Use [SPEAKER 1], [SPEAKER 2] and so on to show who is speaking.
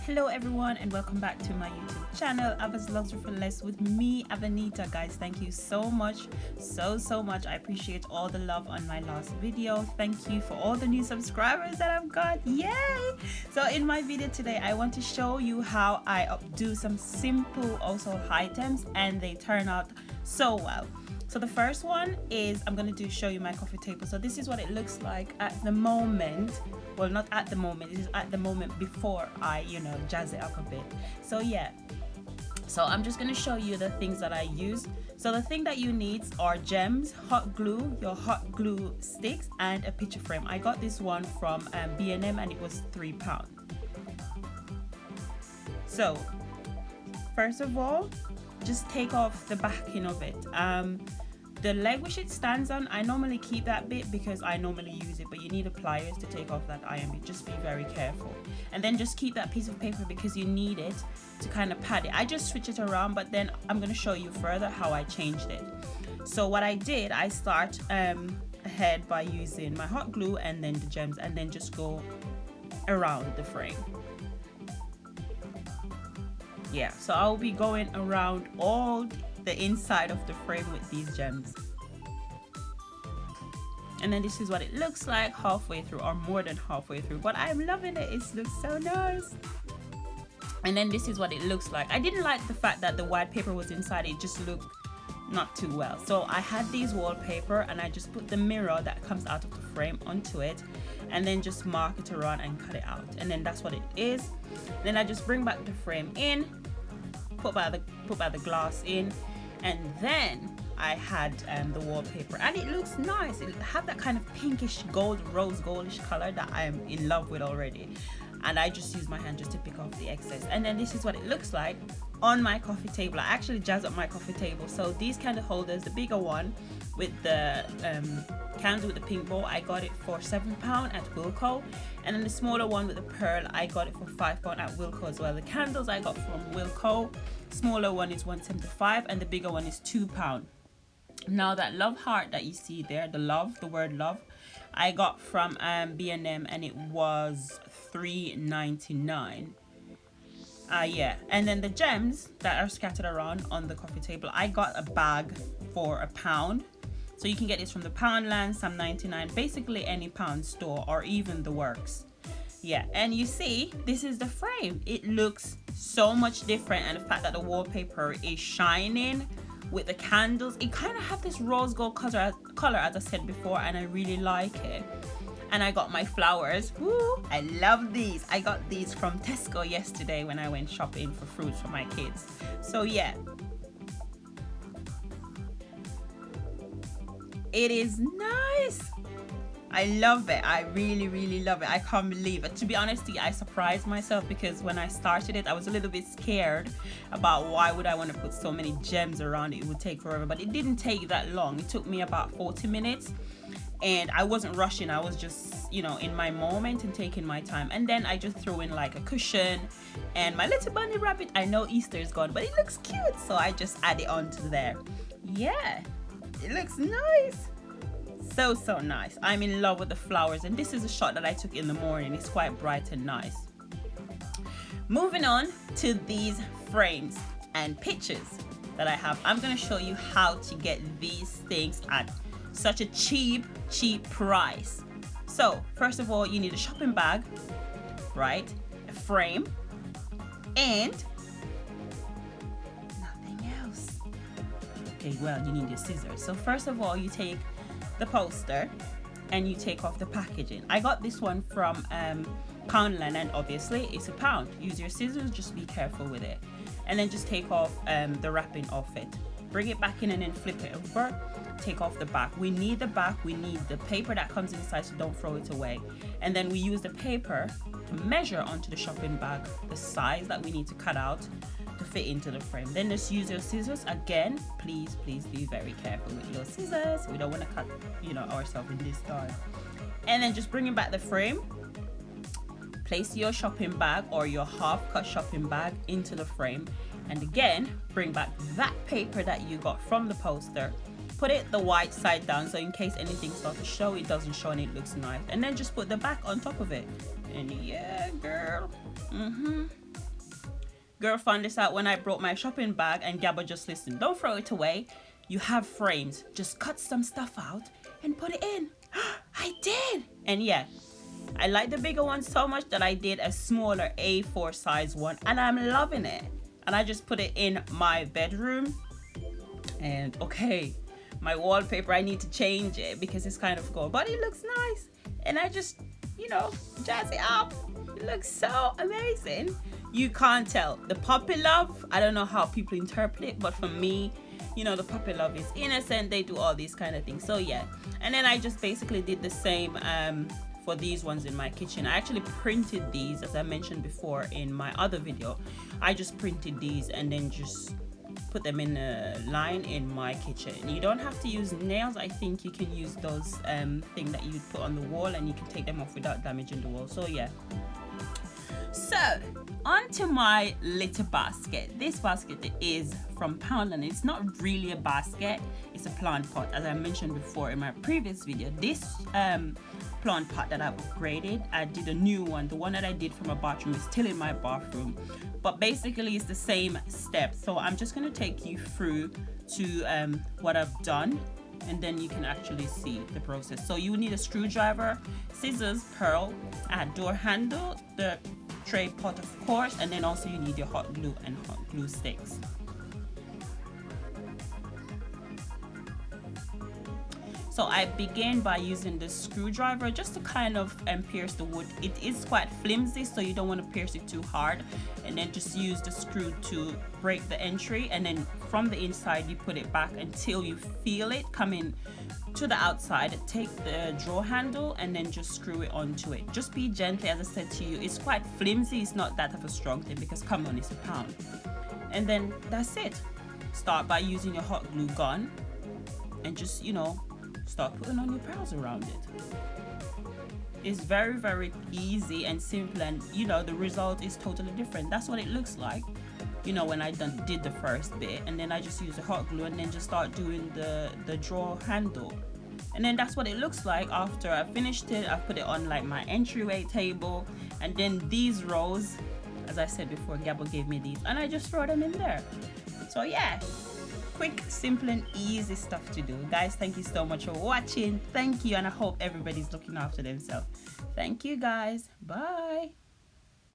[SPEAKER 1] Hello everyone and welcome back to my YouTube channel, Ava's Luxury for Less with me, Avanita. Guys, thank you so much, so much. I appreciate all the love on my last video. Thank you for all the new subscribers that I've got. Yay! So in my video today, I want to show you how I do some simple also items and they turn out so well. So the first one is I'm going to show you my coffee table. So this is what it looks like at the moment. Well, not at the moment, it is at the moment before I, jazz it up a bit. So yeah, so I'm just going to show you the things that I use. So the thing that you need are gems, hot glue, your hot glue sticks, and a picture frame. I got this one from B&M and it was £3. So first of all, just take off the backing of it. The leg which it stands on, I normally keep that bit because I normally use it, but you need a pliers to take off that iron bit. Just be very careful. And then just keep that piece of paper because you need it to kind of pad it. I just switch it around, but then I'm going to show you further how I changed it. So what I did, I start ahead by using my hot glue and then the gems, and then just go around the frame. Yeah, so I'll be going around all the inside of the frame with these gems. And then this is what it looks like halfway through, or more than halfway through, but I'm loving it. It looks so nice. And then this is what it looks like. I didn't like the fact that the white paper was inside. It just looked not too well. So I had these wallpaper and I just put the mirror that comes out of the frame onto it and then just mark it around and cut it out. And then that's what it is. Then I just bring back the frame in, put by the glass in, and then I had the wallpaper, and it looks nice. It have that kind of pinkish gold, rose goldish color that I'm in love with already. And I just use my hand just to pick off the excess. And then this is what it looks like on my coffee table. I actually jazz up my coffee table. So these kind of holders, the bigger one with the candle with the pink bow, I got it for £7 at Wilko. And then the smaller one with the pearl, I got it for £5 at Wilko as well. The candles I got from Wilko, smaller one is £1.75 and the bigger one is £2. Now that love heart that you see there, the word love, I got from B&M and it was $3.99. Yeah, and then the gems that are scattered around on the coffee table, I got a bag for £1. So you can get this from the Poundland, Sam 99, basically any pound store or even the works. Yeah, and you see, this is the frame. It looks so much different, and the fact that the wallpaper is shining with the candles, it kind of have this rose gold color as I said before, and I really like it. And I got my flowers. Woo, I love these. I got these from Tesco yesterday when I went shopping for fruits for my kids. So yeah, it is nice. I love it. I really love it. I can't believe it. To be honest, I surprised myself because when I started it, I was a little bit scared about why would I want to put so many gems around it. It would take forever, but it didn't take that long. It took me about 40 minutes and I wasn't rushing. I was just, in my moment and taking my time. And then I just threw in like a cushion and my little bunny rabbit. I know Easter is gone, but it looks cute. So I just add it onto there. Yeah, it looks nice. So nice. I'm in love with the flowers, and this is a shot that I took in the morning. It's quite bright and nice. Moving on to these frames and pictures that I have, I'm going to show you how to get these things at such a cheap price. So first of all, you need a shopping bag, right? A frame, and nothing else. Okay, well, you need your scissors. So first of all, you take the poster and you take off the packaging. I got this one from Poundland, and obviously it's £1. Use your scissors, just be careful with it. And then just take off the wrapping off it. bring it back in and then flip it over, take off the back. We need the back, we need the paper that comes inside, so don't throw it away. And then we use the paper to measure onto the shopping bag the size that we need to cut out to fit into the frame. Then just use your scissors. Again, please be very careful with your scissors. We don't want to cut, you know, ourselves in this time. And then just bringing back the frame, place your shopping bag or your half cut shopping bag into the frame, and again bring back that paper that you got from the poster, put it the white side down so in case anything starts to show, it doesn't show and it looks nice, and then just put the back on top of it. And yeah, girl, girl found this out when I brought my shopping bag, and Gabba just listened. Don't throw it away. You have frames. Just cut some stuff out and put it in. I did. And yeah, I like the bigger one so much that I did a smaller A4 size one, and I'm loving it. And I just put it in my bedroom. And okay, my wallpaper, I need to change it because it's kind of gold, but it looks nice. And I just, you know, jazz it up. It looks so amazing. You can't tell. The puppy love, I don't know how people interpret it, but for me, you know, the puppy love is innocent. They do all these kind of things. So yeah. And then I just basically did the same for these ones in my kitchen. I actually printed these, as I mentioned before in my other video. I just printed these and then just put them in a line in my kitchen. You don't have to use nails. I think you can use those thing that you put on the wall, and you can take them off without damaging the wall. So yeah. So onto my litter basket. This basket is from Poundland. It's not really a basket, it's a plant pot. As I mentioned before in my previous video, this plant pot that I've upgraded, I did a new one. The one that I did from a bathroom is still in my bathroom, but basically it's the same steps. So I'm just going to take you through to what I've done, and then you can actually see the process. So you need a screwdriver, scissors, pearl, a door handle, the tray pot of course, and then also you need your hot glue and hot glue sticks. So I begin by using the screwdriver just to kind of pierce the wood. It is quite flimsy, so you don't want to pierce it too hard, and then just use the screw to break the entry, and then from the inside you put it back until you feel it coming to the outside. Take the drawer handle and then just screw it onto it. Just be gentle, as I said to you. It's quite flimsy. It's not that of a strong thing because come on, it's a pound. And then that's it. Start by using your hot glue gun and just, you know, start putting on your pearls around it. It's very easy and simple, and you know the result is totally different. That's what it looks like, you know, when I did the first bit, and then I just use the hot glue and then just start doing the drawer handle, and then that's what it looks like after I finished it. I put it on like my entryway table, and then these rows, as I said before, Gabbo gave me these, and I just throw them in there. So yeah, quick, simple and easy stuff to do. Guys, thank you so much for watching. Thank you, and I hope everybody's looking after themselves. Thank you guys. Bye.